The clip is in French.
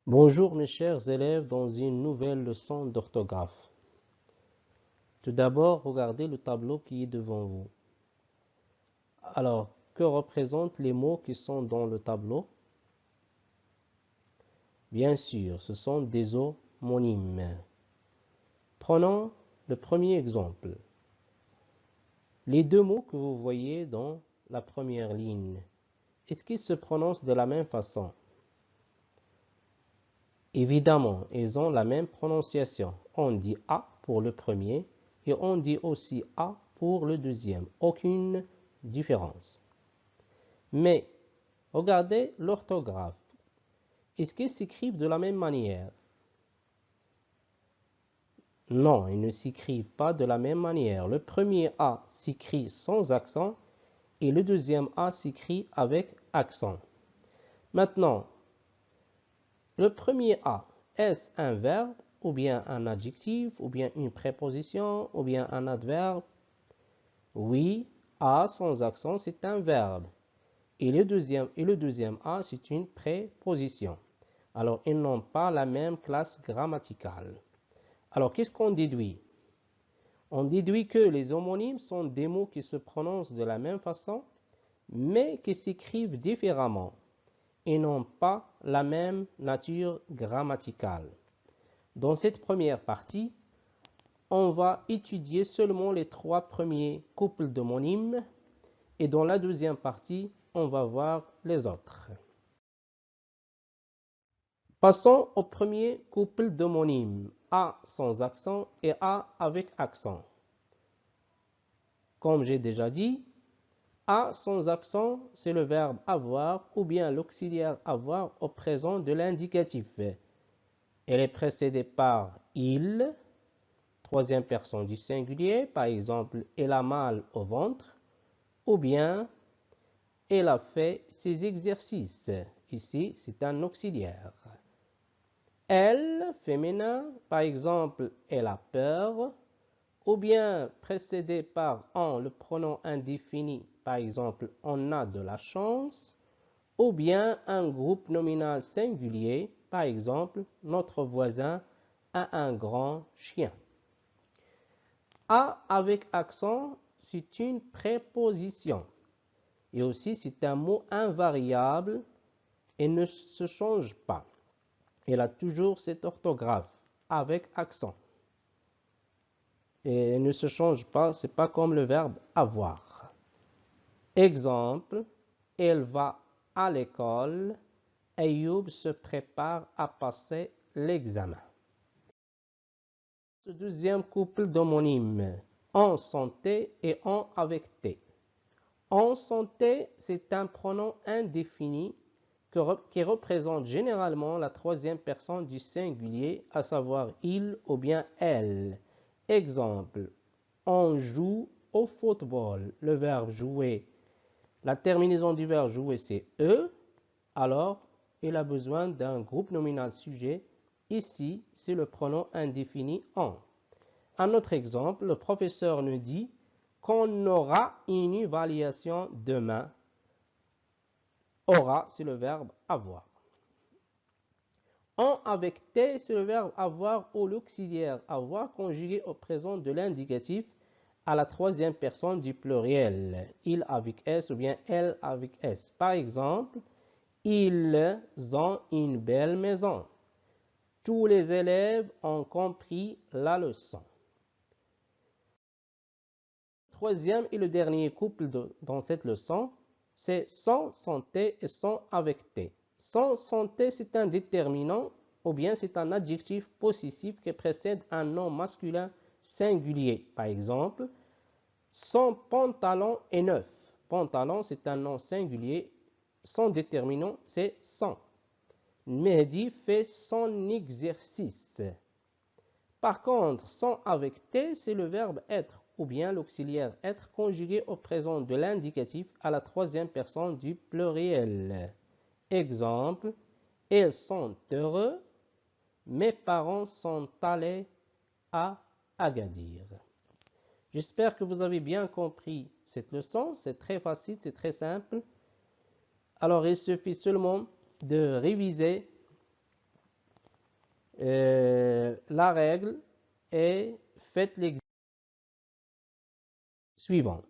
Bonjour mes chers élèves dans une nouvelle leçon d'orthographe. Tout d'abord, regardez le tableau qui est devant vous. Alors, que représentent les mots qui sont dans le tableau? Bien sûr, ce sont des homonymes. Prenons le premier exemple. Les deux mots que vous voyez dans la première ligne, est-ce qu'ils se prononcent de la même façon? Évidemment, ils ont la même prononciation. On dit A pour le premier et on dit aussi A pour le deuxième. Aucune différence. Mais regardez l'orthographe. Est-ce qu'ils s'écrivent de la même manière? Non, ils ne s'écrivent pas de la même manière. Le premier A s'écrit sans accent et le deuxième A s'écrit avec accent. Maintenant, le premier A, est-ce un verbe ou bien un adjectif ou bien une préposition ou bien un adverbe? Oui, A sans accent, c'est un verbe. Et le deuxième A, c'est une préposition. Alors, ils n'ont pas la même classe grammaticale. Alors, qu'est-ce qu'on déduit? On déduit que les homonymes sont des mots qui se prononcent de la même façon, mais qui s'écrivent différemment et n'ont pas la même nature grammaticale. Dans cette première partie, on va étudier seulement les trois premiers couples d'homonymes et dans la deuxième partie, on va voir les autres. Passons au premier couple d'homonymes, A sans accent et A avec accent. Comme j'ai déjà dit, A sans accent, c'est le verbe avoir ou bien l'auxiliaire avoir au présent de l'indicatif. Elle est précédée par il, troisième personne du singulier, par exemple, elle a mal au ventre, ou bien elle a fait ses exercices. Ici, c'est un auxiliaire. Elle, féminin, par exemple, elle a peur, ou bien précédé par en, le pronom indéfini, par exemple, on a de la chance, ou bien un groupe nominal singulier, par exemple, notre voisin a un grand chien. A avec accent, c'est une préposition. Et aussi, c'est un mot invariable et ne se change pas. Elle a toujours cette orthographe avec accent. Et elle ne se change pas, c'est pas comme le verbe avoir. Exemple, elle va à l'école, Ayoub se prépare à passer l'examen. Ce deuxième couple d'homonymes, en santé et en avec T. En santé, c'est un pronom indéfini qui représente généralement la troisième personne du singulier, à savoir il ou bien elle. Exemple, on joue au football. Le verbe jouer, la terminaison du verbe jouer, c'est E. Alors, il a besoin d'un groupe nominal sujet. Ici, c'est le pronom indéfini en. Un autre exemple, le professeur nous dit qu'on aura une évaluation demain. Aura, c'est le verbe avoir. En avec T, c'est le verbe avoir ou l'auxiliaire avoir conjugué au présent de l'indicatif à la troisième personne du pluriel. Il avec S ou bien elle avec S. Par exemple, ils ont une belle maison. Tous les élèves ont compris la leçon. Le troisième et le dernier couple dans cette leçon, c'est sans santé et sans avec T. Sans santé, c'est un déterminant ou bien c'est un adjectif possessif qui précède un nom masculin singulier. Par exemple, son pantalon est neuf. Pantalon, c'est un nom singulier. Son déterminant, c'est sans. Mehdi fait son exercice. Par contre, sans avec T, c'est le verbe être ou bien l'auxiliaire être conjugué au présent de l'indicatif à la troisième personne du pluriel. Exemple, ils sont heureux, mes parents sont allés à Agadir. J'espère que vous avez bien compris cette leçon, c'est très facile, c'est très simple. Alors il suffit seulement de réviser la règle est faites l'exercice suivant.